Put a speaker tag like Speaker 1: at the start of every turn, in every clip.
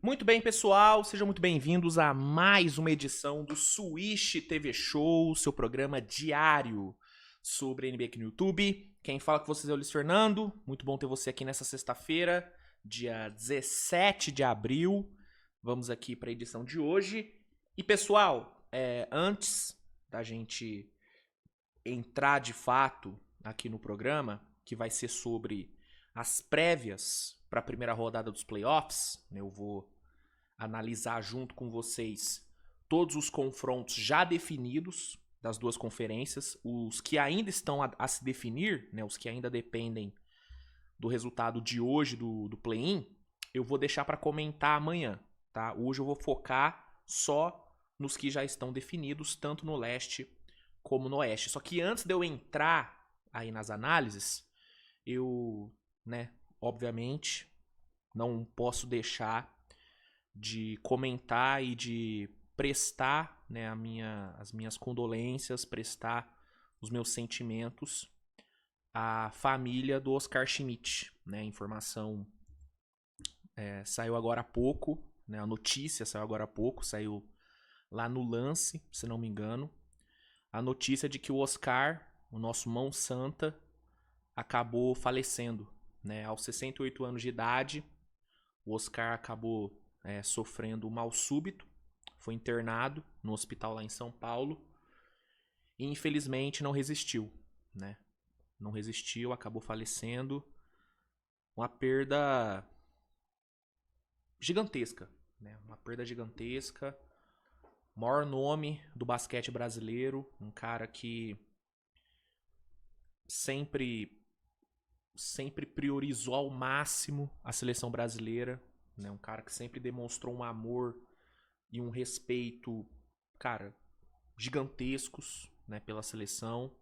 Speaker 1: Muito bem, pessoal, sejam muito bem-vindos a mais uma edição do Swish TV Show, seu programa diário sobre NBA aqui no YouTube. Quem fala com vocês é o Luiz Fernando, muito bom ter você aqui nessa sexta-feira, dia 17 de abril. Vamos aqui para a edição de hoje. E, pessoal, antes da gente entrar de fato aqui no programa, que vai ser sobre as prévias para a primeira rodada dos playoffs, eu vou analisar junto com vocês todos os confrontos já definidos das duas conferências, os que ainda estão a se definir, né, os que ainda dependem do resultado de hoje do play-in, eu vou deixar para comentar amanhã, tá? Hoje eu vou focar só nos que já estão definidos, tanto no leste como no oeste. Só que antes de eu entrar aí nas análises, eu, né, obviamente, não posso deixar de comentar e de prestar, né, as minhas condolências, prestar os meus sentimentos à família do Oscar Schmidt. Né? A informação saiu agora há pouco, né, a notícia saiu agora há pouco, saiu lá no Lance, se não me engano, a notícia de que o Oscar, o nosso mão santa, acabou falecendo. Né? Aos 68 anos de idade, o Oscar acabou sofrendo um mal súbito, foi internado no hospital lá em São Paulo e infelizmente não resistiu, né? Não resistiu, acabou falecendo. Uma perda gigantesca, né? Uma perda gigantesca. Maior nome do basquete brasileiro, um cara que sempre priorizou ao máximo a seleção brasileira, né? Um cara que sempre demonstrou um amor e um respeito, cara, gigantescos, né, pela seleção.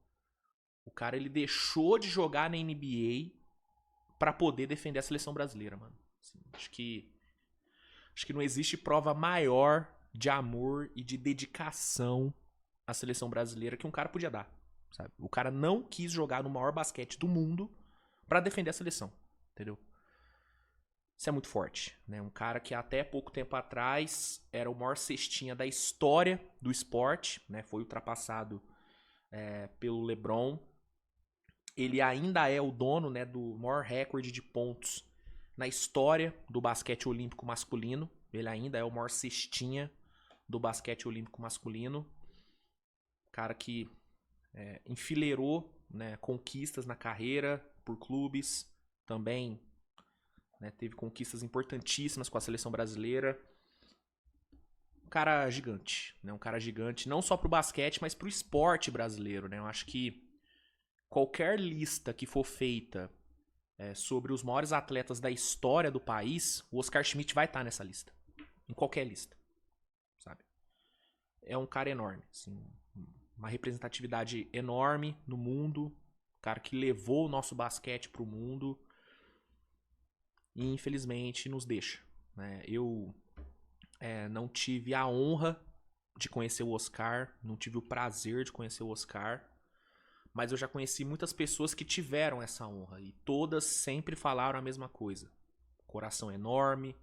Speaker 1: O cara, ele deixou de jogar na NBA pra poder defender a seleção brasileira, mano. Assim, acho que não existe prova maior de amor e de dedicação à seleção brasileira que um cara podia dar, sabe? O cara não quis jogar no maior basquete do mundo pra defender a seleção, entendeu? Isso é muito forte, né? Um cara que até pouco tempo atrás era o maior cestinha da história do esporte, né? Foi ultrapassado pelo LeBron. Ele ainda é o dono, né, do maior recorde de pontos na história do basquete olímpico masculino. Ele ainda é o maior cestinha do basquete olímpico masculino. Cara que enfileirou, né, conquistas na carreira por clubes, também, né, teve conquistas importantíssimas com a seleção brasileira. Um cara gigante, né? Um cara gigante, não só pro basquete, mas pro esporte brasileiro, né? Eu acho que qualquer lista que for feita sobre os maiores atletas da história do país, o Oscar Schmidt vai estar nessa lista. Em qualquer lista, sabe? É um cara enorme, assim, uma representatividade enorme no mundo, um cara que levou o nosso basquete pro mundo e infelizmente nos deixa, né? Eu não tive a honra de conhecer o Oscar, não tive o prazer de conhecer o Oscar, mas eu já conheci muitas pessoas que tiveram essa honra e todas sempre falaram a mesma coisa. Coração enorme,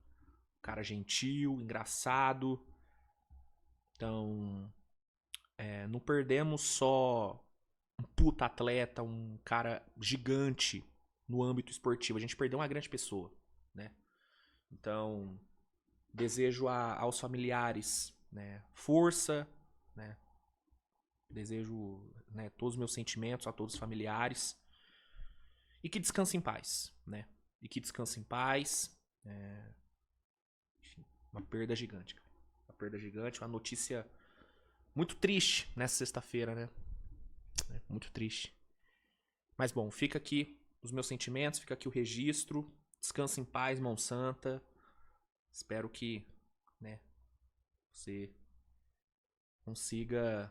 Speaker 1: cara gentil, engraçado. Então, não perdemos só um puta atleta, um cara gigante no âmbito esportivo, a gente perdeu uma grande pessoa, né? Então, desejo aos familiares, né, força, né? Desejo, né, todos os meus sentimentos a todos os familiares. E que descanse em paz, né? E que descanse em paz. Enfim, uma perda gigante. Uma perda gigante, uma notícia muito triste nessa sexta-feira, né? Muito triste. Mas bom, fica aqui os meus sentimentos, fica aqui o registro. Descanse em paz, mão santa. Espero que, né, você consiga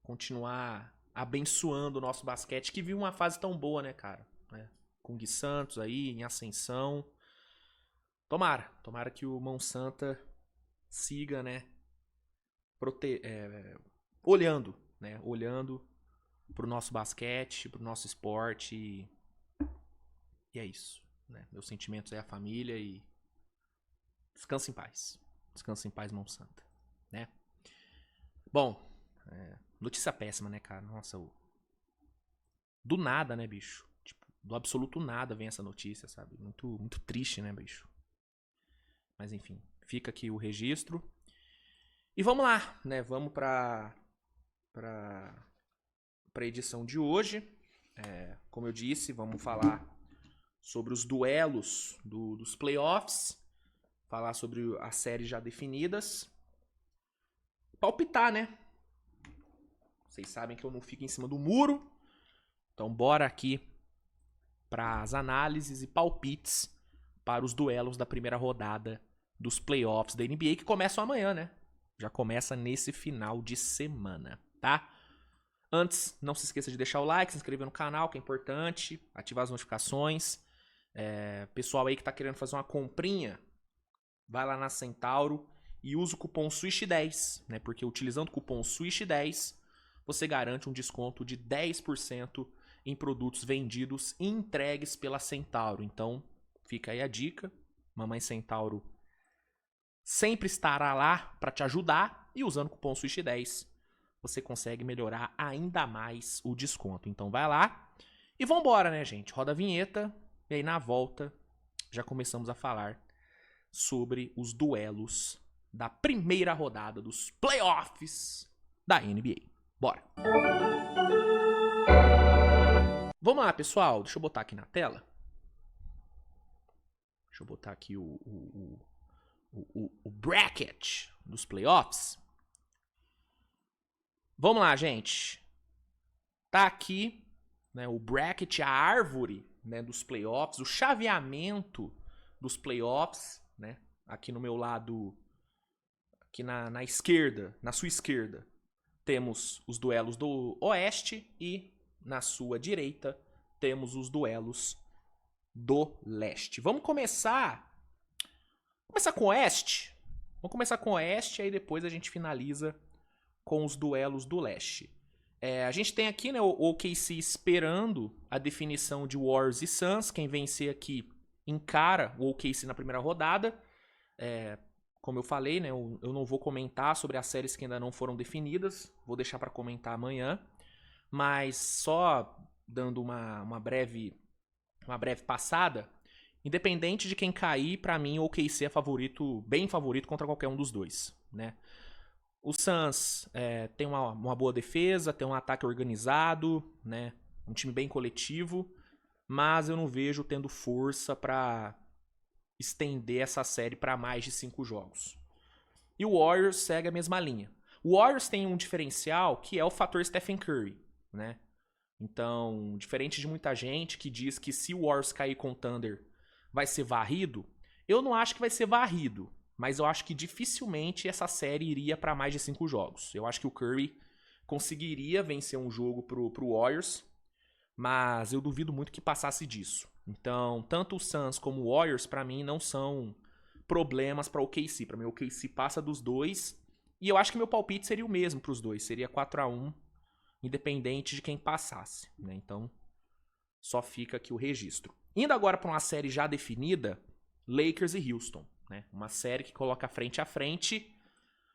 Speaker 1: continuar abençoando o nosso basquete, que viu uma fase tão boa, né, cara? Né? Com o Gui Santos aí, em ascensão. Tomara que o Mão Santa siga, né, olhando, né, olhando pro nosso basquete, pro nosso esporte e é isso, né? Meus sentimentos é a família e Descansa em paz. Descansa em paz, mão santa, né? Bom, notícia péssima, né, cara? Nossa, do nada, né, bicho? Tipo, do absoluto nada vem essa notícia, sabe? Muito, muito triste, né, bicho? Mas enfim, fica aqui o registro. E vamos lá, né? Vamos pra edição de hoje. Como eu disse, vamos falar sobre os duelos dos playoffs. Falar sobre as séries já definidas. Palpitar, né? Vocês sabem que eu não fico em cima do muro. Então bora aqui para as análises e palpites para os duelos da primeira rodada dos playoffs da NBA, que começam amanhã, né? Já começa nesse final de semana, tá? Antes, não se esqueça de deixar o like, se inscrever no canal, que é importante, ativar as notificações. Pessoal aí que tá querendo fazer uma comprinha, vai lá na Centauro e usa o cupom SWISH10, né? Porque utilizando o cupom SWISH10, você garante um desconto de 10% em produtos vendidos e entregues pela Centauro. Então, fica aí a dica. Mamãe Centauro sempre estará lá para te ajudar e usando o cupom SWISH10, você consegue melhorar ainda mais o desconto. Então vai lá e vambora, né, gente? Roda a vinheta e aí na volta já começamos a falar sobre os duelos da primeira rodada dos playoffs da NBA. Bora! Vamos lá, pessoal. Deixa eu botar aqui na tela. Deixa eu botar aqui o bracket dos playoffs. Vamos lá, gente. Tá aqui, né, o bracket, a árvore, né, dos playoffs, o chaveamento dos playoffs, né? Aqui no meu lado, aqui na esquerda, na sua esquerda, temos os duelos do Oeste e na sua direita temos os duelos do Leste. Vamos começar com o Oeste. Vamos começar com o Oeste, aí depois a gente finaliza com os duelos do Leste. A gente tem aqui, né, o OKC esperando a definição de Warriors e Suns. Quem vencer aqui encara o OKC na primeira rodada. Como eu falei, né, eu não vou comentar sobre as séries que ainda não foram definidas. Vou deixar para comentar amanhã. Mas só dando uma breve passada, independente de quem cair, para mim o OKC é favorito, bem favorito contra qualquer um dos dois, né? O Suns tem uma boa defesa, tem um ataque organizado, né? Um time bem coletivo, mas eu não vejo tendo força para estender essa série para mais de 5 jogos. E o Warriors segue a mesma linha. O Warriors tem um diferencial que é o fator Stephen Curry, né? Então, diferente de muita gente que diz que se o Warriors cair com o Thunder vai ser varrido, eu não acho que vai ser varrido. Mas eu acho que dificilmente essa série iria para mais de 5 jogos. Eu acho que o Curry conseguiria vencer um jogo pro Warriors, mas eu duvido muito que passasse disso. Então, tanto o Suns como o Warriors, para mim, não são problemas para o OKC. Para mim, o OKC passa dos dois. E eu acho que meu palpite seria o mesmo para os dois. Seria 4-1, independente de quem passasse, né? Então, só fica aqui o registro. Indo agora para uma série já definida, Lakers e Houston. Né? Uma série que coloca frente a frente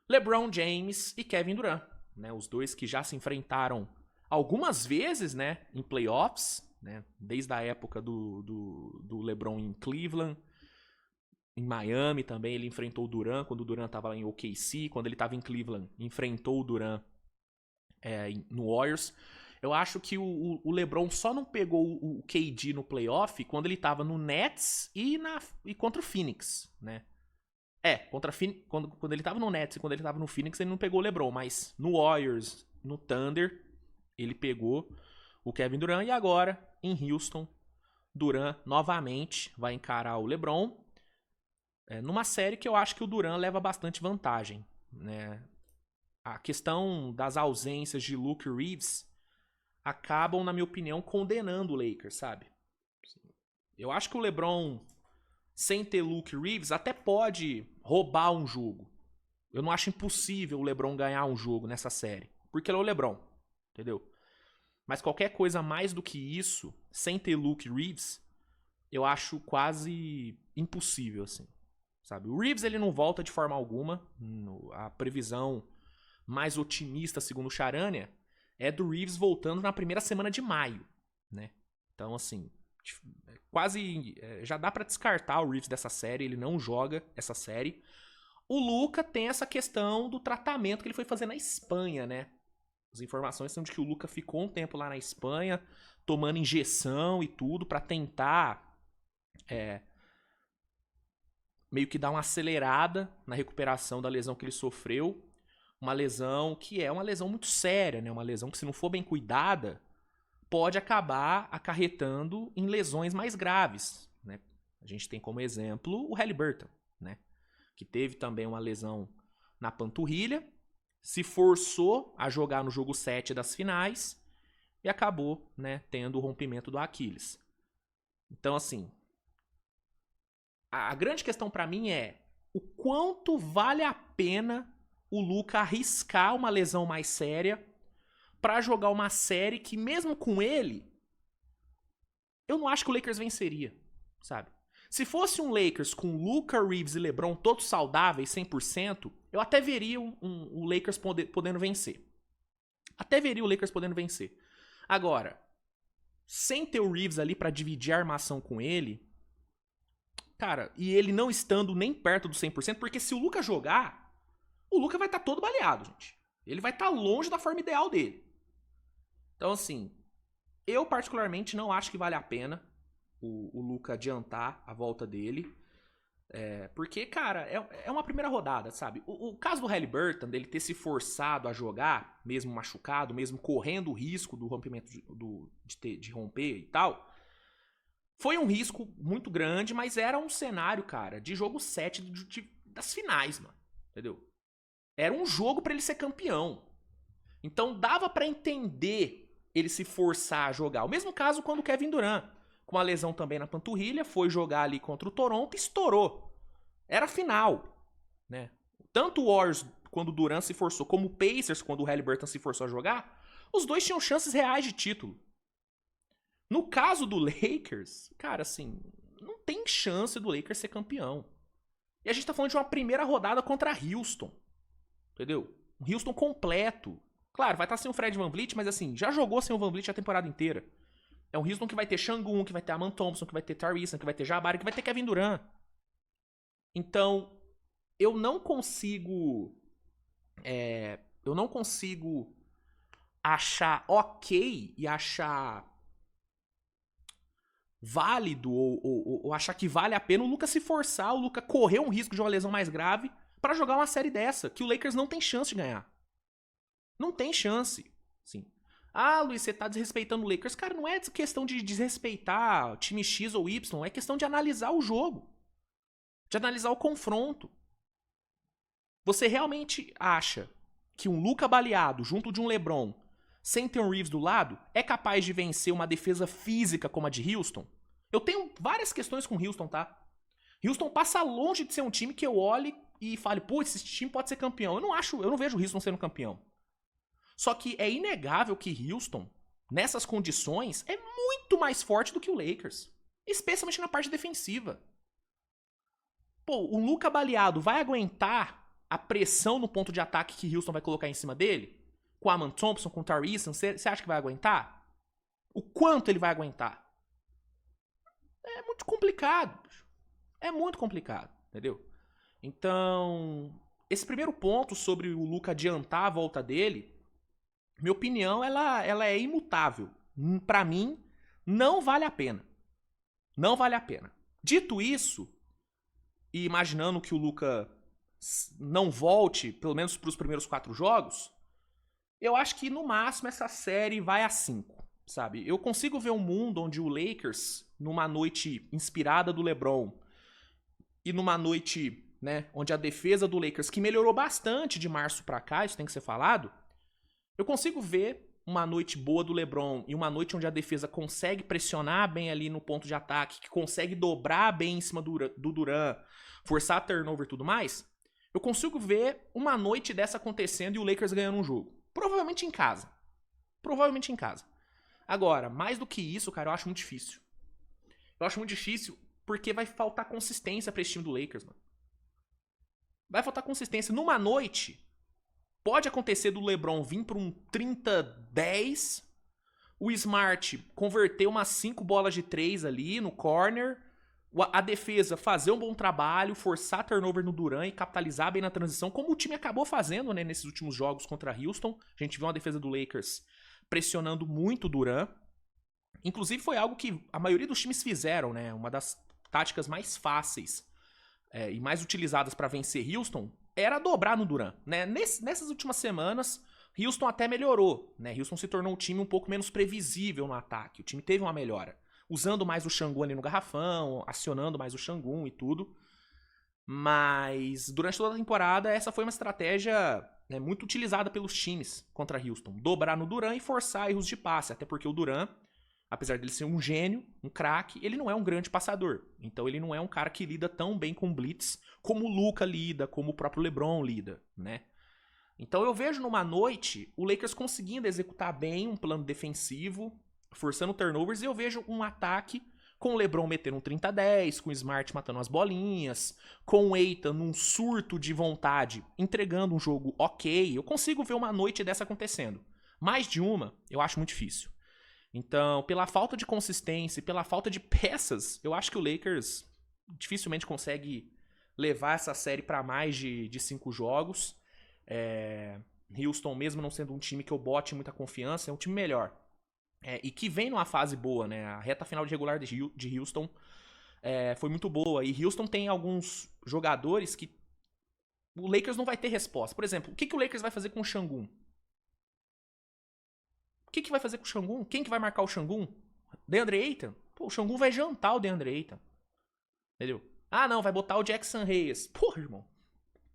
Speaker 1: LeBron James e Kevin Durant, né? Os dois que já se enfrentaram algumas vezes, né, em playoffs, né? Desde a época do LeBron em Cleveland, em Miami também ele enfrentou o Durant quando o Durant estava lá em OKC, quando ele estava em Cleveland enfrentou o Durant no Warriors. Eu acho que o LeBron só não pegou o KD no playoff quando ele tava no Nets e contra o Phoenix, né? Quando ele tava no Nets e quando ele tava no Phoenix, ele não pegou o LeBron, mas no Warriors, no Thunder, ele pegou o Kevin Durant. E agora, em Houston, Durant novamente vai encarar o LeBron numa série que eu acho que o Durant leva bastante vantagem, né? A questão das ausências de Luke Reeves acabam, na minha opinião, condenando o Lakers, sabe? Eu acho que o LeBron, sem ter Luke Reeves, até pode roubar um jogo. Eu não acho impossível o LeBron ganhar um jogo nessa série, porque ele é o LeBron, entendeu? Mas qualquer coisa mais do que isso, sem ter Luke Reeves, eu acho quase impossível, assim. sabe? O Reeves, ele não volta de forma alguma. A previsão mais otimista, segundo o Charania, é do Reeves voltando na primeira semana de maio, né? Então, assim, quase já dá pra descartar o Reeves dessa série, ele não joga essa série. O Luka tem essa questão do tratamento que ele foi fazer na Espanha, né? As informações são de que o Luka ficou um tempo lá na Espanha, tomando injeção e tudo, pra tentar meio que dar uma acelerada na recuperação da lesão que ele sofreu. Uma lesão que é uma lesão muito séria, né? Uma lesão que, se não for bem cuidada, pode acabar acarretando em lesões mais graves, né? A gente tem como exemplo o Haliburton, né? Que teve também uma lesão na panturrilha, se forçou a jogar no jogo 7 das finais e acabou, né, tendo o rompimento do Aquiles. Então, assim, a grande questão pra mim é o quanto vale a pena o Luka arriscar uma lesão mais séria pra jogar uma série que, mesmo com ele, eu não acho que o Lakers venceria, sabe? Se fosse um Lakers com Luka, Reeves e LeBron todos saudáveis, 100%, eu até veria o Lakers podendo vencer. Até veria o Lakers podendo vencer. Agora, sem ter o Reeves ali pra dividir a armação com ele, cara, e ele não estando nem perto do 100%, porque se o Luka jogar, o Luka vai estar todo baleado, gente. Ele vai estar longe da forma ideal dele. Então, assim, eu particularmente não acho que vale a pena o Luka adiantar a volta dele. Porque, cara, é uma primeira rodada, sabe? O caso do Haliburton, dele ter se forçado a jogar, mesmo machucado, mesmo correndo o risco do rompimento de romper e tal, foi um risco muito grande, mas era um cenário, cara, de jogo 7 das finais, mano. Entendeu? Era um jogo pra ele ser campeão. Então dava pra entender ele se forçar a jogar. O mesmo caso quando o Kevin Durant, com uma lesão também na panturrilha, foi jogar ali contra o Toronto e estourou. Era final, né? Tanto o Warriors, quando o Durant se forçou, como o Pacers, quando o Haliburton se forçou a jogar, os dois tinham chances reais de título. No caso do Lakers, cara, assim, não tem chance do Lakers ser campeão. E a gente tá falando de uma primeira rodada contra Houston, entendeu? Um Houston completo. Claro, vai estar sem o Fred VanVleet, mas assim, já jogou sem o VanVleet a temporada inteira. É um Houston que vai ter Şengün, que vai ter Aman Thompson, que vai ter Tyrese, que vai ter Jabari, que vai ter Kevin Durant. Então, eu não consigo achar ok e achar válido ou achar que vale a pena o Luka se forçar, o Luka correr um risco de uma lesão mais grave pra jogar uma série dessa, que o Lakers não tem chance de ganhar. Não tem chance, sim. Ah, Luiz, você tá desrespeitando o Lakers. Cara, não é questão de desrespeitar time X ou Y, é questão de analisar o jogo. De analisar o confronto. Você realmente acha que um Luka baleado junto de um LeBron, sem ter um Reeves do lado, é capaz de vencer uma defesa física como a de Houston? Eu tenho várias questões com Houston, tá? Houston passa longe de ser um time que eu olhe e fale, pô, esse time pode ser campeão. Eu não vejo o Houston sendo campeão. Só que é inegável que Houston, nessas condições, é muito mais forte do que o Lakers. Especialmente na parte defensiva. Pô, o Luka baleado vai aguentar a pressão no ponto de ataque que Houston vai colocar em cima dele? Com o Aman Thompson, com o Tyrese, você acha que vai aguentar? O quanto ele vai aguentar? É muito complicado. É muito complicado, entendeu? Então, esse primeiro ponto sobre o Luka adiantar a volta dele, minha opinião, ela é imutável. Pra mim, não vale a pena. Não vale a pena. Dito isso, e imaginando que o Luka não volte, pelo menos pros primeiros 4 jogos, eu acho que no máximo essa série vai a 5, sabe? Eu consigo ver um mundo onde o Lakers, numa noite inspirada do LeBron, e numa noite, né, onde a defesa do Lakers, que melhorou bastante de março pra cá, isso tem que ser falado, eu consigo ver uma noite boa do LeBron e uma noite onde a defesa consegue pressionar bem ali no ponto de ataque, que consegue dobrar bem em cima do Durant, forçar turnover e tudo mais. Eu consigo ver uma noite dessa acontecendo e o Lakers ganhando um jogo. Provavelmente em casa. Provavelmente em casa. Agora, mais do que isso, cara, eu acho muito difícil. Eu acho muito difícil porque vai faltar consistência pra esse time do Lakers, mano. Vai faltar consistência. Numa noite, pode acontecer do LeBron vir para um 30-10, o Smart converter umas 5 bolas de 3 ali no corner, a defesa fazer um bom trabalho, forçar turnover no Durant e capitalizar bem na transição, como o time acabou fazendo, né, nesses últimos jogos contra Houston. A gente viu uma defesa do Lakers pressionando muito o Durant. Inclusive foi algo que a maioria dos times fizeram, né? Uma das táticas mais fáceis e mais utilizadas para vencer Houston era dobrar no Durant, né? Nessas últimas semanas, Houston até melhorou, né? Houston se tornou um time um pouco menos previsível no ataque. O time teve uma melhora, usando mais o Sengun ali no garrafão, acionando mais o Sengun e tudo. Mas durante toda a temporada, essa foi uma estratégia, né, muito utilizada pelos times contra Houston. Dobrar no Durant e forçar erros de passe, até porque o Durant, apesar dele ser um gênio, um craque, ele não é um grande passador. Então ele não é um cara que lida tão bem com blitz como o Luka lida, como o próprio LeBron lida, né? Então eu vejo numa noite o Lakers conseguindo executar bem um plano defensivo, forçando turnovers, e eu vejo um ataque com o LeBron metendo um 30-10, com o Smart matando as bolinhas, com o Ayton num surto de vontade, entregando um jogo ok. Eu consigo ver uma noite dessa acontecendo. Mais de uma, eu acho muito difícil. Então, pela falta de consistência e pela falta de peças, eu acho que o Lakers dificilmente consegue levar essa série para mais de 5 jogos. Houston, mesmo não sendo um time que eu bote muita confiança, é um time melhor. E que vem numa fase boa, né? A reta final de regular de Houston foi muito boa. E Houston tem alguns jogadores que o Lakers não vai ter resposta. Por exemplo, o que o Lakers vai fazer com o Sengun? O que vai fazer com o Sengun? Quem que vai marcar o Sengun? DeAndre Ayton? Pô, o Sengun vai jantar o DeAndre Ayton. Entendeu? Ah, não, vai botar o Jackson Reyes. Porra, irmão.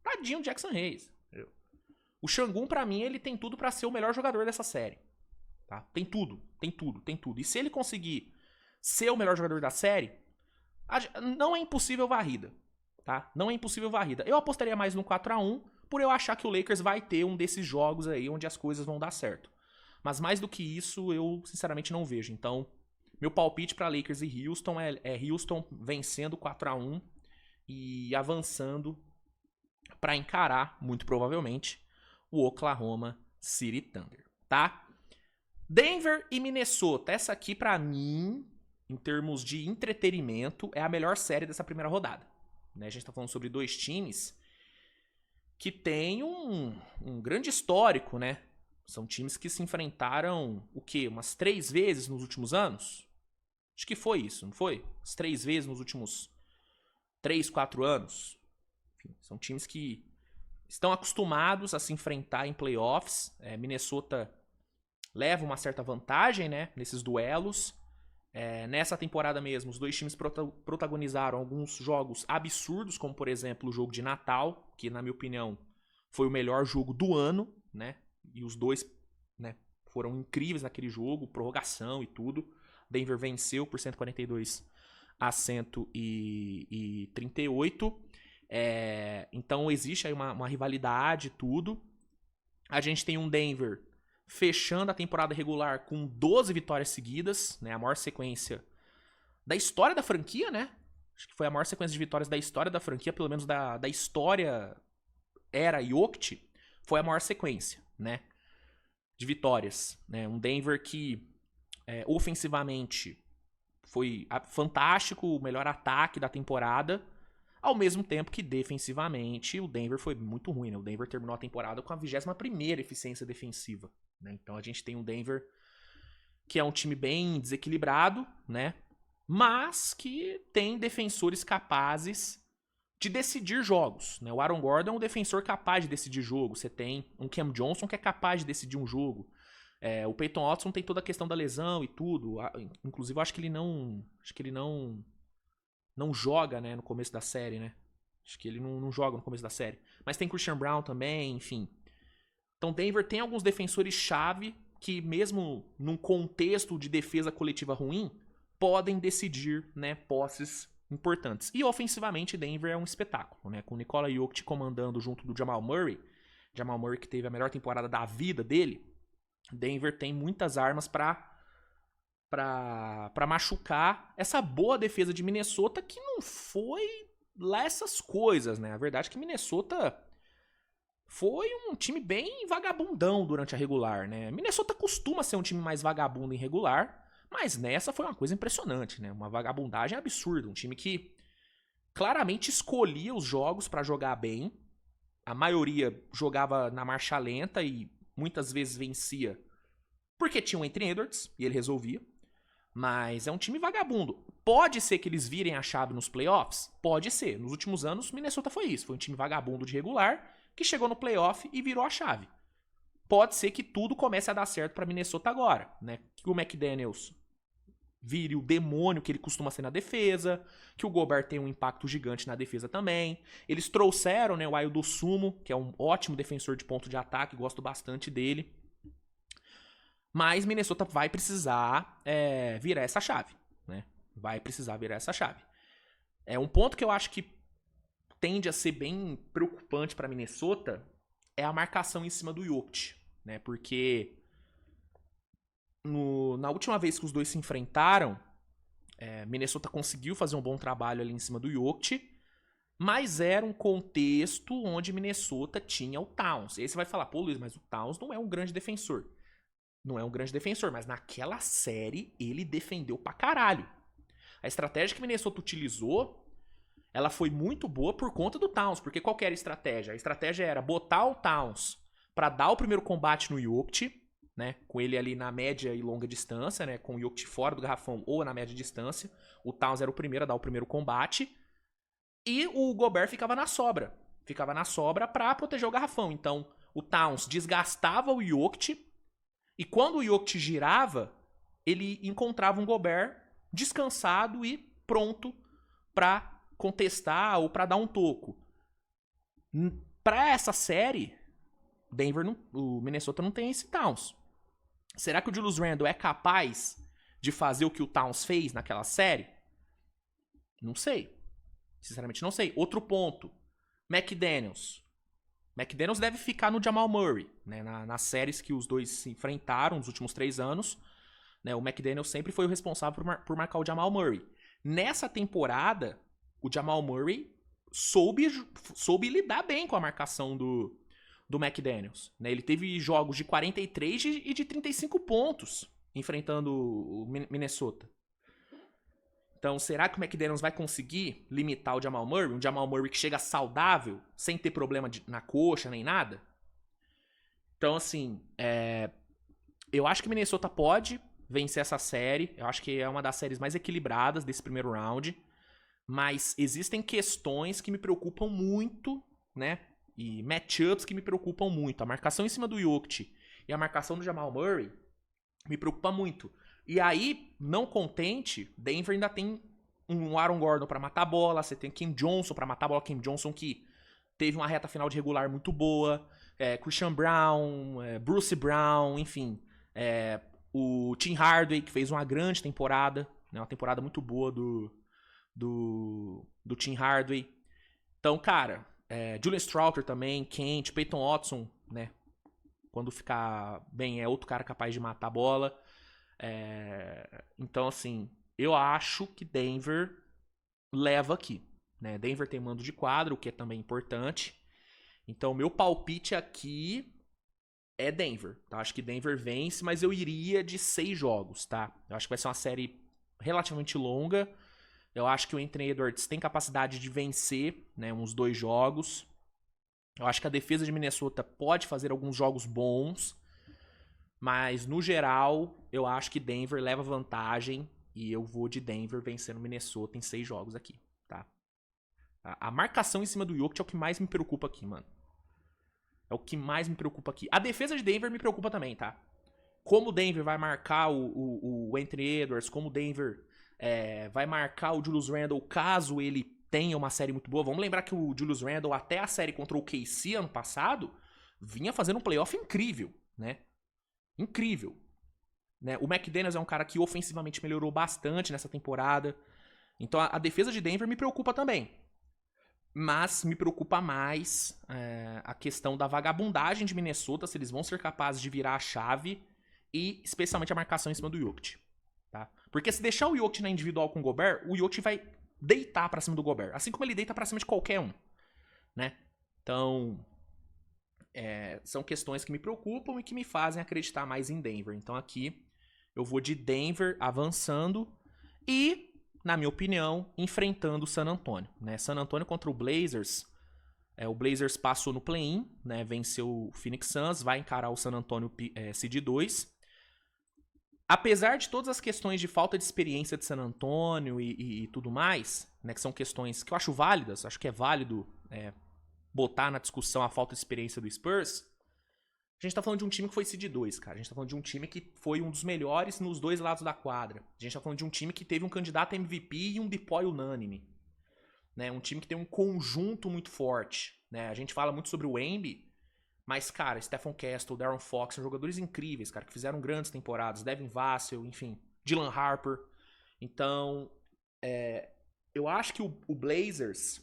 Speaker 1: Tadinho o Jackson Reyes. Entendeu? O Sengun, pra mim, ele tem tudo pra ser o melhor jogador dessa série. Tá? Tem tudo. E se ele conseguir ser o melhor jogador da série, não é impossível varrida. Tá? Não é impossível varrida. Eu apostaria mais no 4-1 por eu achar que o Lakers vai ter um desses jogos aí onde as coisas vão dar certo. Mas mais do que isso, eu sinceramente não vejo. Então, meu palpite para Lakers e Houston é Houston vencendo 4-1 e avançando para encarar, muito provavelmente, o Oklahoma City Thunder, tá? Denver e Minnesota. Essa aqui, para mim, em termos de entretenimento, é a melhor série dessa primeira rodada. Né? A gente tá falando sobre dois times que têm um grande histórico, né? São times que se enfrentaram, o quê? Umas 3 vezes nos últimos anos? Acho que foi isso, não foi? As 3 vezes nos últimos 3, 4 anos. Enfim, são times que estão acostumados a se enfrentar em playoffs. Minnesota leva uma certa vantagem, né, nesses duelos. Nessa temporada mesmo, os dois times protagonizaram alguns jogos absurdos, como, por exemplo, o jogo de Natal, que, na minha opinião, foi o melhor jogo do ano, né? E os dois, né, foram incríveis naquele jogo, prorrogação e tudo. Denver venceu por 142-138. Então existe aí uma rivalidade e tudo. A gente tem um Denver fechando a temporada regular com 12 vitórias seguidas, né, a maior sequência da história da franquia, né? Acho que foi a maior sequência de vitórias da história da franquia, pelo menos da história era Jokic, foi a maior sequência, né, de vitórias, né? Um Denver que ofensivamente foi fantástico, o melhor ataque da temporada, ao mesmo tempo que defensivamente o Denver foi muito ruim, né? O Denver terminou a temporada com a 21ª eficiência defensiva, né? Então a gente tem um Denver que é um time bem desequilibrado, né? Mas que tem defensores capazes de decidir jogos, né? O Aaron Gordon é um defensor capaz de decidir jogo. Você tem um Cam Johnson que é capaz de decidir um jogo. O Peyton Watson tem toda a questão da lesão e tudo. Inclusive, eu acho que ele não joga, né, no começo da série, né? Acho que ele não joga no começo da série. Mas tem Christian Brown também, enfim. Então, Denver tem alguns defensores-chave que, mesmo num contexto de defesa coletiva ruim, podem decidir, né, posses importantes. E ofensivamente, Denver é um espetáculo, né? Com o Nikola Jokic comandando junto do Jamal Murray. Jamal Murray que teve a melhor temporada da vida dele. Denver tem muitas armas para machucar essa boa defesa de Minnesota, que não foi lá essas coisas, né? A verdade é que Minnesota foi um time bem vagabundão durante a regular, né? Minnesota costuma ser um time mais vagabundo em regular, mas nessa foi uma coisa impressionante, né? Uma vagabundagem absurda, um time que claramente escolhia os jogos pra jogar bem. A maioria jogava na marcha lenta e muitas vezes vencia porque tinha o Anthony Edwards e ele resolvia. Mas é um time vagabundo. Pode ser que eles virem a chave nos playoffs? Pode ser. Nos últimos anos, Minnesota foi isso. Foi um time vagabundo de regular que chegou no playoff e virou a chave. Pode ser que tudo comece a dar certo pra Minnesota agora, né? Que o McDaniels vire o demônio que ele costuma ser na defesa, que o Gobert tenha um impacto gigante na defesa também. Eles trouxeram, né, o Ayo Sumo, que é um ótimo defensor de ponto de ataque, gosto bastante dele. Mas Minnesota vai precisar virar essa chave, né? Vai precisar virar essa chave. Um ponto que eu acho que tende a ser bem preocupante para Minnesota é a marcação em cima do Jokic, né? Porque na última vez que os dois se enfrentaram, Minnesota conseguiu fazer um bom trabalho ali em cima do Jokic, mas era um contexto onde Minnesota tinha o Towns. E aí você vai falar, pô, Luiz, mas o Towns não é um grande defensor. Não é um grande defensor, mas naquela série ele defendeu pra caralho. A estratégia que Minnesota utilizou, ela foi muito boa por conta do Towns, porque qual que era a estratégia? A estratégia era botar o Towns pra dar o primeiro combate no Jokic, né, com ele ali na média e longa distância, né, com o Jokic fora do garrafão ou na média distância. O Towns era o primeiro a dar o primeiro combate. E o Gobert ficava na sobra. Ficava na sobra pra proteger o garrafão. Então, o Towns desgastava o Jokic. E quando o Jokic girava, ele encontrava um Gobert descansado e pronto pra contestar ou pra dar um toco. Pra essa série, o Minnesota não tem esse Towns. Será que o Julius Randle é capaz de fazer o que o Towns fez naquela série? Não sei. Sinceramente, não sei. Outro ponto. McDaniels. McDaniels deve ficar no Jamal Murray, né? Nas séries que os dois se enfrentaram nos últimos 3 anos. Né? O McDaniels sempre foi o responsável por marcar o Jamal Murray. Nessa temporada, o Jamal Murray soube lidar bem com a marcação do McDaniels. Né? Ele teve jogos de 43 e de 35 pontos enfrentando o Minnesota. Então, será que o McDaniels vai conseguir limitar o Jamal Murray? Um Jamal Murray que chega saudável, sem ter problema na coxa nem nada? Então, assim, eu acho que o Minnesota pode vencer essa série. Eu acho que é uma das séries mais equilibradas desse primeiro round. Mas existem questões que me preocupam muito, né? E matchups que me preocupam muito. A marcação em cima do Jokic e a marcação do Jamal Murray me preocupa muito. E aí, não contente, Denver ainda tem um Aaron Gordon pra matar a bola, você tem Cam Johnson pra matar a bola, Cam Johnson que teve uma reta final de regular muito boa, Christian Brown, Bruce Brown, enfim, o Tim Hardaway que fez uma grande temporada, né, uma temporada muito boa do Tim Hardaway. Então, cara, Julian Strouker também, Kent, Peyton Watson, né, quando ficar bem é outro cara capaz de matar a bola. Então, assim, eu acho que Denver leva aqui, né? Denver tem mando de quadro, o que é também importante. Então, meu palpite aqui é Denver, tá? Acho que Denver vence, mas eu iria de 6 jogos, tá? Eu acho que vai ser uma série relativamente longa. Eu acho que o Anthony Edwards tem capacidade de vencer, né, uns 2 jogos. Eu acho que a defesa de Minnesota pode fazer alguns jogos bons. Mas, no geral, eu acho que Denver leva vantagem e eu vou de Denver vencendo Minnesota em 6 jogos aqui, tá? A marcação em cima do Jokic é o que mais me preocupa aqui, mano. É o que mais me preocupa aqui. A defesa de Denver me preocupa também, tá? Como o Denver vai marcar o Anthony Edwards, como o Denver vai marcar o Julius Randle caso ele tenha uma série muito boa. Vamos lembrar que o Julius Randle, até a série contra o KC ano passado, vinha fazendo um playoff incrível, né? Incrível. Né? O McDaniels é um cara que ofensivamente melhorou bastante nessa temporada. Então a defesa de Denver me preocupa também. Mas me preocupa mais a questão da vagabundagem de Minnesota, se eles vão ser capazes de virar a chave e especialmente a marcação em cima do Jokic. Tá? Porque se deixar o Jokic na individual com o Gobert, o Jokic vai deitar pra cima do Gobert. Assim como ele deita pra cima de qualquer um, né? Então, são questões que me preocupam e que me fazem acreditar mais em Denver. Então aqui eu vou de Denver avançando e, na minha opinião, enfrentando o San Antonio, né? San Antonio contra o Blazers. O Blazers passou no play-in, né? Venceu o Phoenix Suns, vai encarar o San Antonio Seed 2. Apesar de todas as questões de falta de experiência de San Antonio e tudo mais, né? Que são questões que eu acho válidas, acho que é válido botar na discussão a falta de experiência do Spurs. A gente tá falando de um time que foi Seed 2, cara. A gente tá falando de um time que foi um dos melhores nos dois lados da quadra. A gente tá falando de um time que teve um candidato a MVP e um deploy unânime. Né? Um time que tem um conjunto muito forte. Né? A gente fala muito sobre o Embiid, mas, cara, Stephen Castle, Darren Fox são jogadores incríveis, cara, que fizeram grandes temporadas. Devin Vassell, enfim, Dylan Harper. Então, eu acho que o Blazers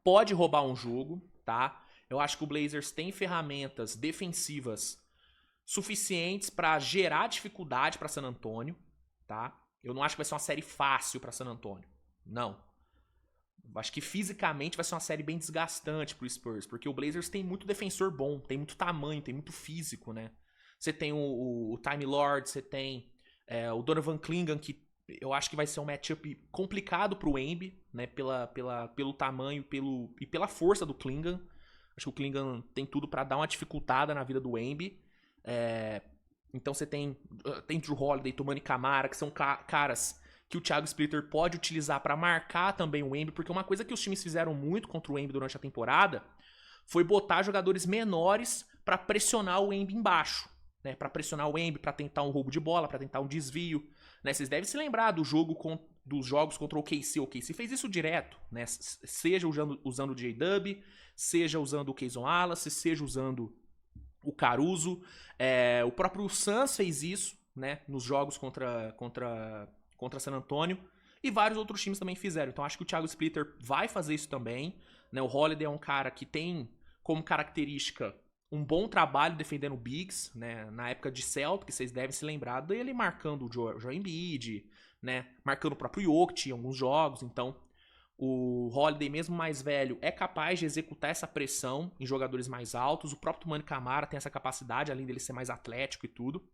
Speaker 1: pode roubar um jogo, tá? Eu acho que o Blazers tem ferramentas defensivas suficientes pra gerar dificuldade pra San Antonio, tá? Eu não acho que vai ser uma série fácil pra San Antonio. Não. Acho que fisicamente vai ser uma série bem desgastante pro Spurs, porque o Blazers tem muito defensor bom, tem muito tamanho, tem muito físico, né? Você tem o Time Lord, você tem o Donovan Clingan, que eu acho que vai ser um matchup complicado pro Embiid, né? Pelo tamanho e pela força do Clingan. Acho que o Clingan tem tudo pra dar uma dificultada na vida do Embiid. Então você tem Drew Holiday, Toumani Camara, que são caras que o Thiago Splitter pode utilizar para marcar também o Embiid, porque uma coisa que os times fizeram muito contra o Embiid durante a temporada foi botar jogadores menores para pressionar o Embiid embaixo, né? Para pressionar o Embiid, para tentar um roubo de bola, para tentar um desvio, né? Vocês devem se lembrar dos jogos contra o OKC. O OKC fez isso direto, né? Seja usando o J-Dub, seja usando o Kayson Wallace, seja usando o Caruso. O próprio Suns fez isso, né? Nos jogos contra San Antonio, e vários outros times também fizeram. Então acho que o Thiago Splitter vai fazer isso também, né? O Holiday é um cara que tem como característica um bom trabalho defendendo o Bigs, né? Na época de Celtic, vocês devem se lembrar dele marcando o Joel Embiid, né? Marcando o próprio Jokic em alguns jogos. Então o Holiday, mesmo mais velho, é capaz de executar essa pressão em jogadores mais altos. O próprio Toumani Camara tem essa capacidade, além dele ser mais atlético e tudo.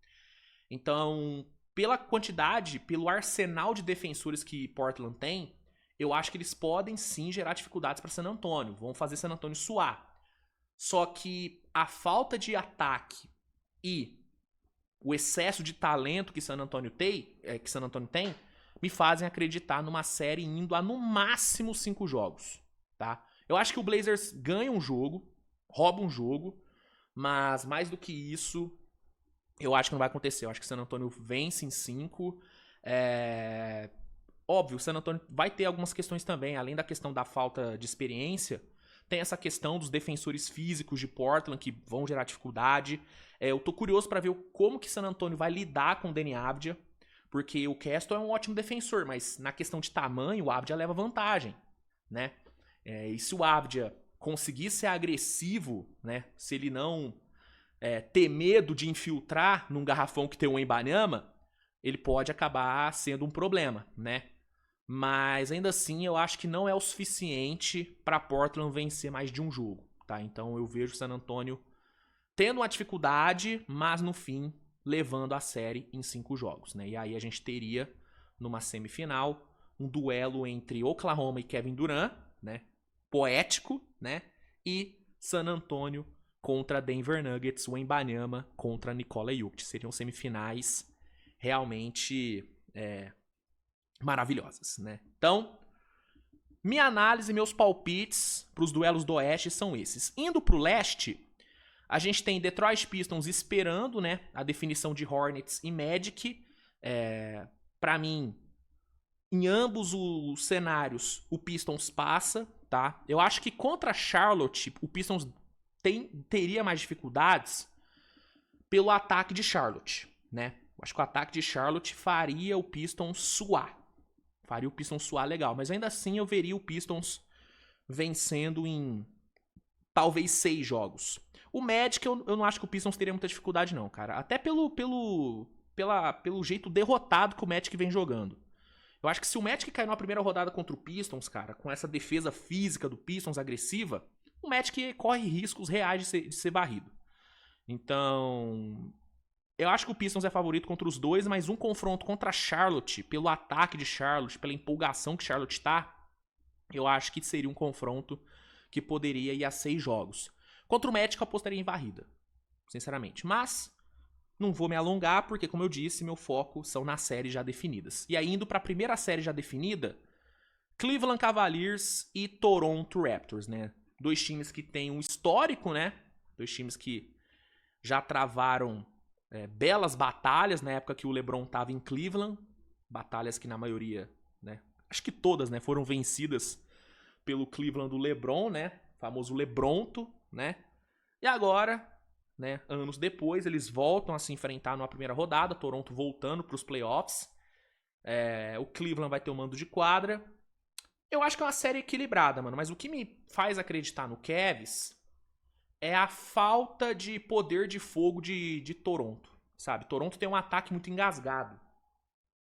Speaker 1: Então, pela quantidade, pelo arsenal de defensores que Portland tem, eu acho que eles podem sim gerar dificuldades para San Antonio. Vão fazer San Antonio suar. Só que a falta de ataque e o excesso de talento que San Antonio tem, me fazem acreditar numa série indo a no máximo 5 jogos, tá? Eu acho que o Blazers ganha um jogo, rouba um jogo, mas mais do que isso, eu acho que não vai acontecer. Eu acho que o San Antonio vence em 5. Óbvio, o San Antonio vai ter algumas questões também. Além da questão da falta de experiência, tem essa questão dos defensores físicos de Portland que vão gerar dificuldade. Eu tô curioso para ver como que San Antonio vai lidar com o Deni Avdija, porque o Castle é um ótimo defensor, mas na questão de tamanho, o Avdija leva vantagem, né? E se o Avdija conseguir ser agressivo, né? Se ele não ter medo de infiltrar num garrafão que tem um Wembanyama, ele pode acabar sendo um problema, né? Mas ainda assim, eu acho que não é o suficiente para Portland vencer mais de um jogo, tá? Então eu vejo o San Antonio tendo uma dificuldade, mas no fim levando a série em 5 jogos, né? E aí a gente teria numa semifinal um duelo entre Oklahoma e Kevin Durant, né? Poético, né? E San Antonio contra Denver Nuggets, o Wembanyama contra Nikola Jokic. Seriam semifinais realmente maravilhosas, né? Então, minha análise, meus palpites para os duelos do Oeste são esses. Indo para o Leste, a gente tem Detroit Pistons esperando, né, a definição de Hornets e Magic. Para mim, em ambos os cenários, o Pistons passa, tá? Eu acho que contra Charlotte, o Pistons teria mais dificuldades pelo ataque de Charlotte, né? Acho que o ataque de Charlotte faria o Pistons suar. Faria o Pistons suar legal. Mas ainda assim eu veria o Pistons vencendo em talvez 6 jogos. O Magic eu não acho que o Pistons teria muita dificuldade não, cara. Até pelo jeito derrotado que o Magic vem jogando. Eu acho que se o Magic cair numa primeira rodada contra o Pistons, cara, com essa defesa física do Pistons agressiva, o Magic corre riscos reais de ser varrido. Então, eu acho que o Pistons é favorito contra os dois, mas um confronto contra a Charlotte, pelo ataque de Charlotte, pela empolgação que Charlotte tá, eu acho que seria um confronto que poderia ir a 6 jogos. Contra o Magic eu apostaria em varrida, sinceramente. Mas não vou me alongar, porque, como eu disse, meu foco são nas séries já definidas. E aí, indo para a primeira série já definida, Cleveland Cavaliers e Toronto Raptors, né? Dois times que têm um histórico, né? Dois times que já travaram belas batalhas na época que o LeBron estava em Cleveland. Batalhas que, na maioria, né? Acho que todas, né? Foram vencidas pelo Cleveland do LeBron, né? O famoso LeBronto, né? E agora, né, anos depois, eles voltam a se enfrentar numa primeira rodada, Toronto voltando para os playoffs. O Cleveland vai ter o mando de quadra. Eu acho que é uma série equilibrada, mano, mas o que me faz acreditar no Cavs é a falta de poder de fogo de Toronto, sabe? Toronto tem um ataque muito engasgado.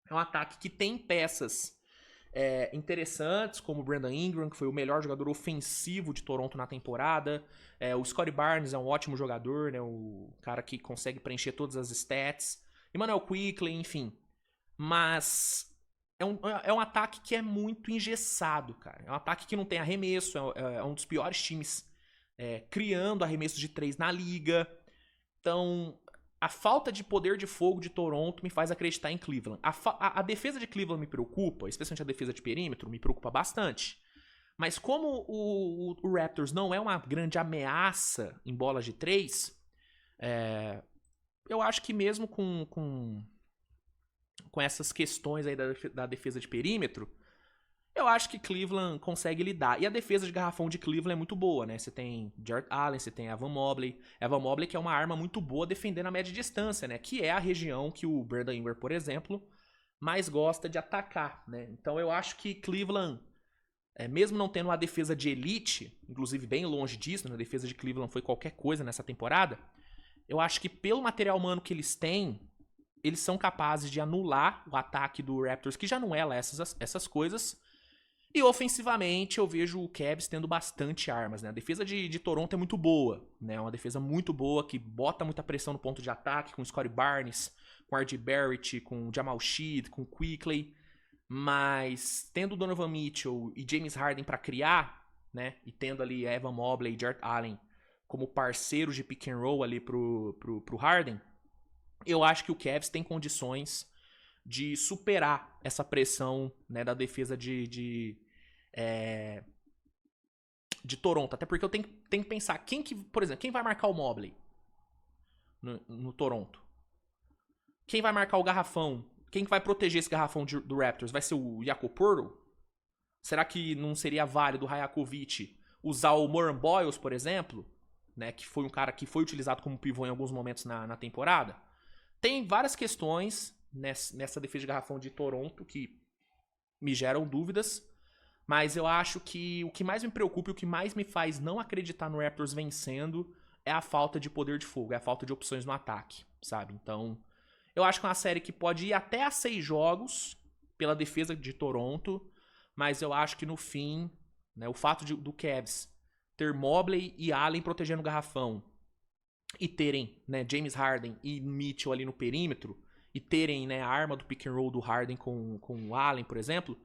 Speaker 1: É um ataque que tem peças interessantes, como o Brandon Ingram, que foi o melhor jogador ofensivo de Toronto na temporada. O Scottie Barnes é um ótimo jogador, né? O cara que consegue preencher todas as stats. Emmanuel Quickley, enfim. Mas é um ataque que é muito engessado, cara. É um ataque que não tem arremesso, é um dos piores times criando arremesso de 3 na liga. Então, a falta de poder de fogo de Toronto me faz acreditar em Cleveland. A defesa de Cleveland me preocupa, especialmente a defesa de perímetro, me preocupa bastante. Mas como o Raptors não é uma grande ameaça em bolas de 3, eu acho que mesmo com essas questões aí da defesa de perímetro, eu acho que Cleveland consegue lidar. E a defesa de garrafão de Cleveland é muito boa, né? Você tem Jarrett Allen, você tem Evan Mobley. Evan Mobley que é uma arma muito boa defendendo a média distância, né? Que é a região que o Brandon Ingram, por exemplo, mais gosta de atacar, né? Então eu acho que Cleveland, mesmo não tendo uma defesa de elite, inclusive bem longe disso, né? A defesa de Cleveland foi qualquer coisa nessa temporada, eu acho que pelo material humano que eles têm, eles são capazes de anular o ataque do Raptors, que já não é lá essas coisas. E ofensivamente eu vejo o Cavs tendo bastante armas, né? A defesa de Toronto é muito boa, né? É uma defesa muito boa que bota muita pressão no ponto de ataque, com Scottie Barnes, com R.J. Barrett, com Jamal Sheed, com Quickley. Mas tendo Donovan Mitchell e James Harden para criar, né? E tendo ali Evan Mobley e Jarrett Allen como parceiros de pick and roll ali pro Harden, eu acho que o Cavs tem condições de superar essa pressão, né, da defesa de Toronto. Até porque eu tenho que pensar, por exemplo, quem vai marcar o Mobley no Toronto? Quem vai marcar o garrafão? Quem vai proteger esse garrafão do Raptors? Vai ser o Jakob Poeltl? Será que não seria válido o Rajakovic usar o Moran Boyles, por exemplo? Né, que foi um cara que foi utilizado como pivô em alguns momentos na temporada? Tem várias questões nessa defesa de garrafão de Toronto que me geram dúvidas, mas eu acho que o que mais me preocupa e o que mais me faz não acreditar no Raptors vencendo é a falta de poder de fogo, é a falta de opções no ataque, sabe? Então, eu acho que é uma série que pode ir até a 6 jogos pela defesa de Toronto, mas eu acho que no fim, né, o fato do Cavs ter Mobley e Allen protegendo o garrafão e terem, né, James Harden e Mitchell ali no perímetro, e terem, né, a arma do pick and roll do Harden com o Allen, por exemplo,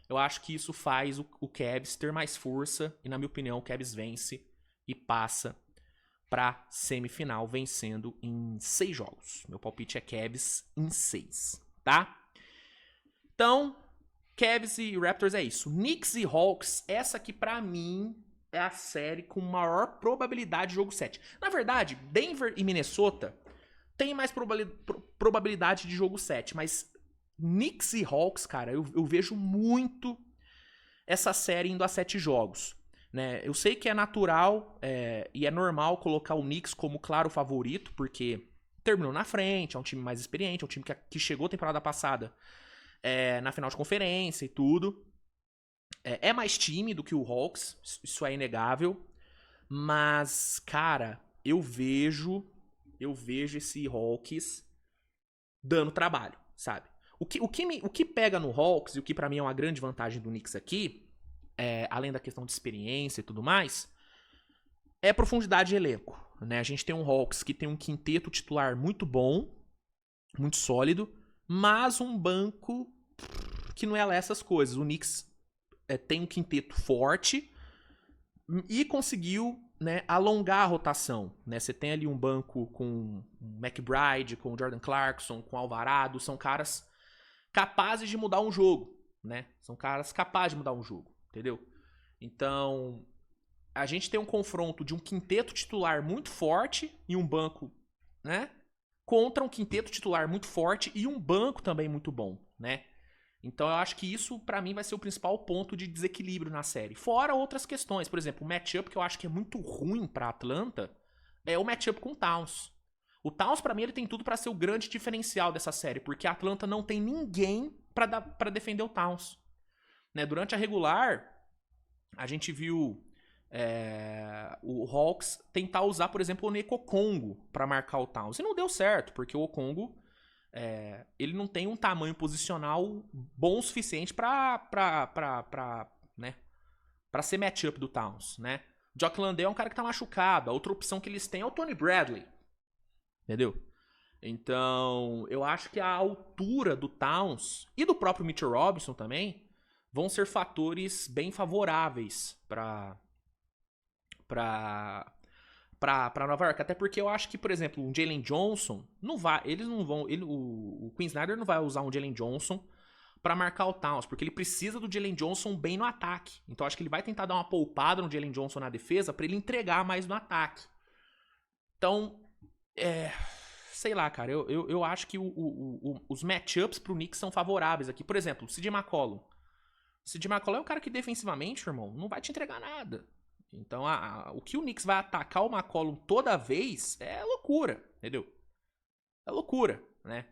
Speaker 1: eu acho que isso faz o Cavs ter mais força, e na minha opinião o Cavs vence e passa pra semifinal, vencendo em 6 jogos. Meu palpite é Cavs em 6, tá? Então, Cavs e Raptors é isso. Knicks e Hawks, essa aqui pra mim é a série com maior probabilidade de jogo 7. Na verdade, Denver e Minnesota tem mais probabilidade de jogo 7, mas Knicks e Hawks, cara, eu vejo muito essa série indo a 7 jogos. Né? Eu sei que é natural e é normal colocar o Knicks como claro favorito, porque terminou na frente, é um time mais experiente, é um time que chegou temporada passada na final de conferência e tudo. É mais time do que o Hawks, isso é inegável. Mas, cara, eu vejo esse Hawks dando trabalho, sabe? O que pega no Hawks, e o que pra mim é uma grande vantagem do Knicks aqui, além da questão de experiência e tudo mais, é profundidade de elenco. Né? A gente tem um Hawks que tem um quinteto titular muito bom, muito sólido, mas um banco que não é lá essas coisas. O Knicks tem um quinteto forte e conseguiu, né, alongar a rotação. Né? Você tem ali um banco com o McBride, com o Jordan Clarkson, com o Alvarado, são caras capazes de mudar um jogo. Né? São caras capazes de mudar um jogo, entendeu? Então, a gente tem um confronto de um quinteto titular muito forte e um banco, né? Contra um quinteto titular muito forte e um banco também muito bom, né? Então eu acho que isso, pra mim, vai ser o principal ponto de desequilíbrio na série. Fora outras questões. Por exemplo, o matchup que eu acho que é muito ruim pra Atlanta é o matchup com o Towns. O Towns, pra mim, ele tem tudo pra ser o grande diferencial dessa série, porque a Atlanta não tem ninguém pra defender o Towns. Né? Durante a regular, a gente viu o Hawks tentar usar, por exemplo, o Neko Congo pra marcar o Towns. E não deu certo, porque o Congo ele não tem um tamanho posicional bom o suficiente pra né, pra ser matchup do Towns, né? O Jock Landale é um cara que tá machucado. A outra opção que eles têm é o Tony Bradley. Entendeu? Então, eu acho que a altura do Towns e do próprio Mitchell Robinson também vão ser fatores bem favoráveis pra Nova York. Até porque eu acho que, por exemplo, um Jalen Johnson não vai. Eles não vão. O Quinn Snyder não vai usar um Jalen Johnson pra marcar o Towns, porque ele precisa do Jalen Johnson bem no ataque. Então acho que ele vai tentar dar uma poupada no Jalen Johnson na defesa pra ele entregar mais no ataque. Então, sei lá, cara, eu acho que os matchups pro Knicks são favoráveis aqui. Por exemplo, o CJ McCollum. O CJ McCollum é um cara que defensivamente, irmão, não vai te entregar nada. Então, o que o Knicks vai atacar o McCollum toda vez é loucura, entendeu? É loucura, né?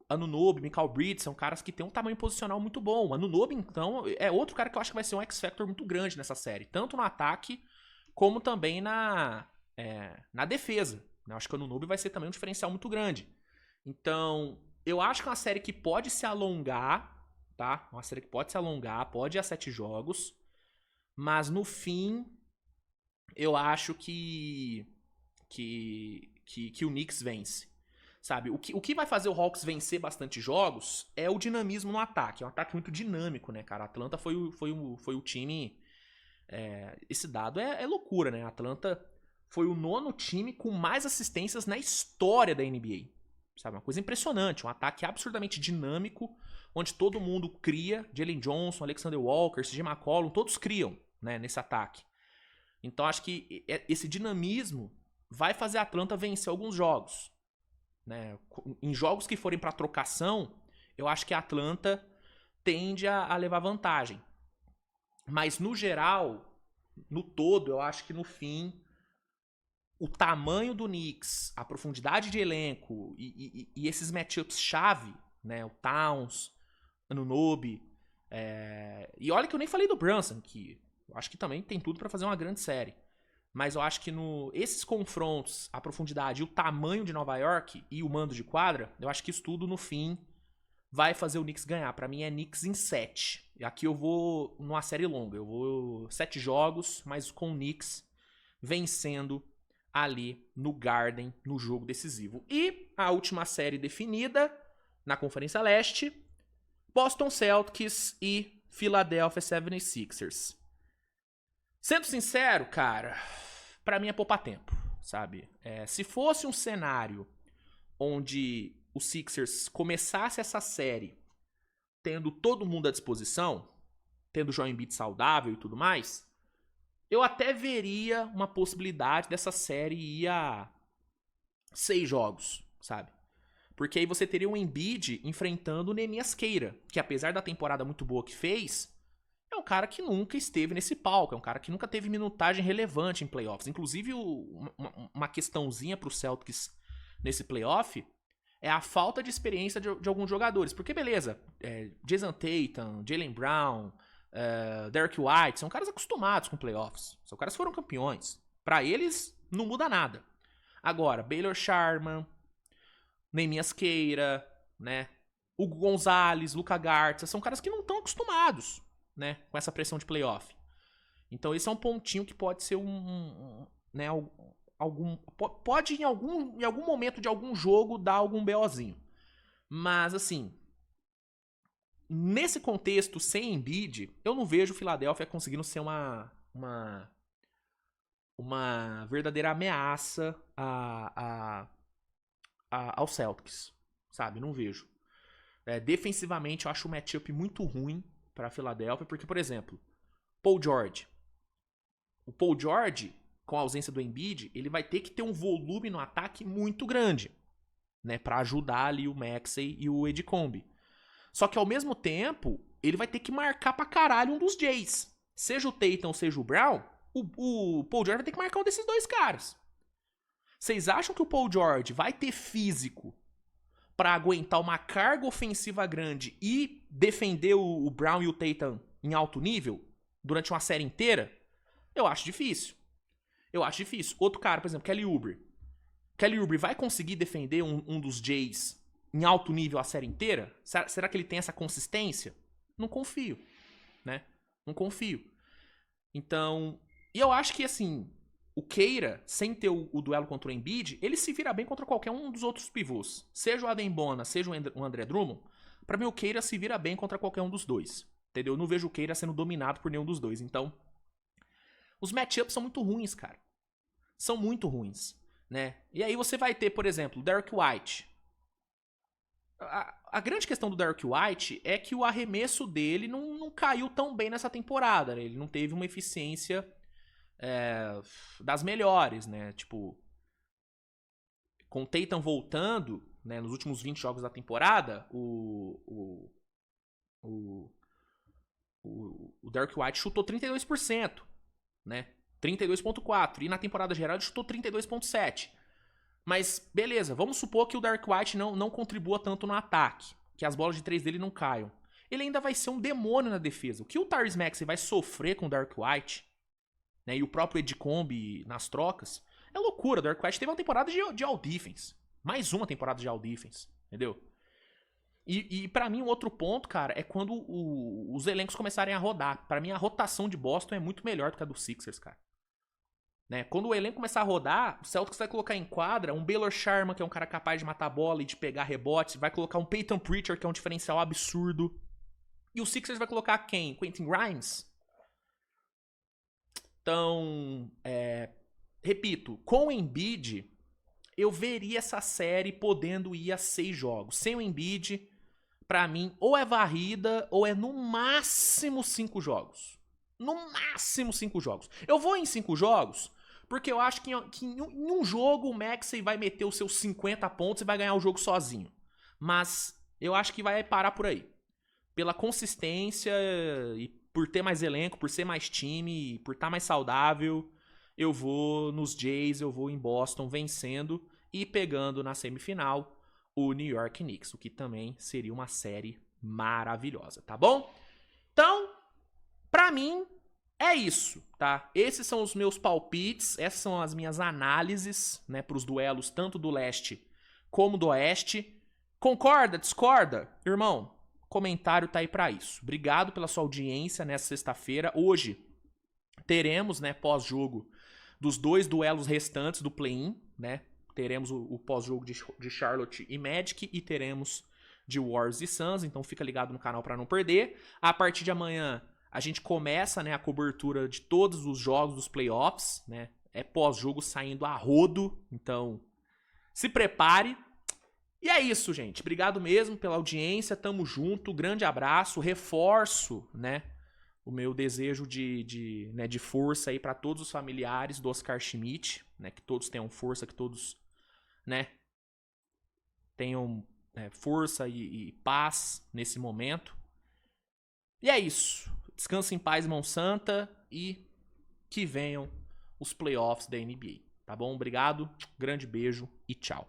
Speaker 1: Anunoby, Michael Bridges são caras que têm um tamanho posicional muito bom. Anunoby, então, é outro cara que eu acho que vai ser um X-Factor muito grande nessa série. Tanto no ataque, como também na defesa. Eu acho que o Anunoby vai ser também um diferencial muito grande. Então, eu acho que é uma série que pode se alongar, tá? Uma série que pode se alongar, pode ir a 7 jogos. Mas no fim, eu acho que o Knicks vence. Sabe? O que vai fazer o Hawks vencer bastante jogos é o dinamismo no ataque. É um ataque muito dinâmico, né, cara? A Atlanta foi o time. Esse dado é loucura, né? A Atlanta foi o 9º time com mais assistências na história da NBA. Sabe? Uma coisa impressionante. Um ataque absurdamente dinâmico, onde todo mundo cria. Jalen Johnson, Alexander Walker, CJ McCollum, todos criam, né, nesse ataque. Então acho que esse dinamismo vai fazer a Atlanta vencer alguns jogos. Né? Em jogos que forem para trocação, eu acho que a Atlanta tende a levar vantagem. Mas no geral, no todo, eu acho que no fim, o tamanho do Knicks, a profundidade de elenco e esses matchups chave, né? O Towns, Anunoby, e olha que eu nem falei do Brunson, que eu acho que também tem tudo para fazer uma grande série. Mas eu acho que esses confrontos, a profundidade e o tamanho de Nova York e o mando de quadra, eu acho que isso tudo, no fim, vai fazer o Knicks ganhar. Pra mim é Knicks em 7. E aqui eu vou numa série longa. Eu vou 7 jogos, mas com o Knicks vencendo ali no Garden, no jogo decisivo. E a última série definida na Conferência Leste, Boston Celtics e Philadelphia 76ers. Sendo sincero, cara, pra mim é poupar tempo, sabe? Se fosse um cenário onde o Sixers começasse essa série tendo todo mundo à disposição, tendo o Joel Embiid saudável e tudo mais, eu até veria uma possibilidade dessa série ir a 6 jogos, sabe? Porque aí você teria um Embiid enfrentando o Neemias Queira, que apesar da temporada muito boa que fez, é um cara que nunca esteve nesse palco, é um cara que nunca teve minutagem relevante em playoffs. Inclusive, uma questãozinha pro Celtics nesse playoff é a falta de experiência de alguns jogadores. Porque, beleza, Jason Tatum, Jaylen Brown, Derek White, são caras acostumados com playoffs. São caras que foram campeões. Pra eles, não muda nada. Agora, Baylor Sharman, Neemias Queira, né? Hugo Gonzalez, Luka Garza, são caras que não estão acostumados, né, com essa pressão de playoff. Então esse é um pontinho que pode ser né, pode em algum momento de algum jogo dar algum BOzinho. Mas assim, nesse contexto sem Embiid, eu não vejo o Philadelphia conseguindo ser uma verdadeira ameaça aos Celtics, sabe? Não vejo. Defensivamente, eu acho o matchup muito ruim para a Philadelphia, porque, por exemplo, Paul George. O Paul George, com a ausência do Embiid, ele vai ter que ter um volume no ataque muito grande, né, para ajudar ali o Maxey e o Edicombe. Só que, ao mesmo tempo, ele vai ter que marcar pra caralho um dos Jays. Seja o Tatum, seja o Brown, o Paul George vai ter que marcar um desses dois caras. Vocês acham que o Paul George vai ter físico pra aguentar uma carga ofensiva grande e defender o Brown e o Tatum em alto nível durante uma série inteira? Eu acho difícil. Outro cara, por exemplo, Kelly Oubre. Kelly Oubre vai conseguir defender um dos Jays em alto nível a série inteira? Será que ele tem essa consistência? Não confio, né? Não confio. Então, e eu acho que, assim, o Queira, sem ter o duelo contra o Embiid, ele se vira bem contra qualquer um dos outros pivôs. Seja o Adembona, seja o André Drummond, pra mim o Queira se vira bem contra qualquer um dos dois. Entendeu? Eu não vejo o Queira sendo dominado por nenhum dos dois. Então, os matchups são muito ruins, cara. São muito ruins, né? E aí você vai ter, por exemplo, o Derek White. A grande questão do Derek White é que o arremesso dele não caiu tão bem nessa temporada, né? Ele não teve uma eficiência das melhores, né? Tipo, com o Tatum voltando, né, nos últimos 20 jogos da temporada, o Derek White chutou 32%, né? 32,4%. E na temporada geral ele chutou 32,7%. Mas, beleza, vamos supor que o Derek White não contribua tanto no ataque, que as bolas de 3 dele não caiam. Ele ainda vai ser um demônio na defesa. O que o Tyrese Maxey vai sofrer com o Derek White, né, e o próprio Edicombe nas trocas, é loucura. O Derek White teve uma temporada de all-defense. Mais uma temporada de all-defense, entendeu? E pra mim, um outro ponto, cara, é quando os elencos começarem a rodar. Pra mim, a rotação de Boston é muito melhor do que a do Sixers, cara. Né? Quando o elenco começar a rodar, o Celtics vai colocar em quadra um Baylor Sharma, que é um cara capaz de matar a bola e de pegar rebotes. Vai colocar um Peyton Pritchard, que é um diferencial absurdo. E o Sixers vai colocar quem? Quentin Grimes? Então, repito, com o Embiid, eu veria essa série podendo ir a 6 jogos. Sem o Embiid, pra mim, ou é varrida, ou é no máximo 5 jogos. No máximo 5 jogos. Eu vou em 5 jogos, porque eu acho que em um jogo o Maxey vai meter os seus 50 pontos e vai ganhar o jogo sozinho. Mas eu acho que vai parar por aí. Pela consistência e por ter mais elenco, por ser mais time, por estar mais saudável, eu vou nos Jays, eu vou em Boston vencendo e pegando na semifinal o New York Knicks, o que também seria uma série maravilhosa, tá bom? Então, pra mim, é isso, tá? Esses são os meus palpites, essas são as minhas análises, né, pros duelos tanto do leste como do oeste. Concorda? Discorda? Irmão, comentário tá aí pra isso. Obrigado pela sua audiência nessa sexta-feira. Hoje teremos, né, pós-jogo dos 2 duelos restantes do play-in, né? Teremos o pós-jogo de Charlotte e Magic e teremos de Warriors e Suns, então fica ligado no canal pra não perder. A partir de amanhã a gente começa, né, a cobertura de todos os jogos dos playoffs, né? É pós-jogo saindo a rodo, então se prepare. E é isso, gente. Obrigado mesmo pela audiência, tamo junto, grande abraço, reforço, né, o meu desejo de força aí para todos os familiares do Oscar Schmidt, né, que todos tenham força, que todos, né, tenham força e paz nesse momento. E é isso. Descansa em paz, mão santa, e que venham os playoffs da NBA. Tá bom? Obrigado, grande beijo e tchau.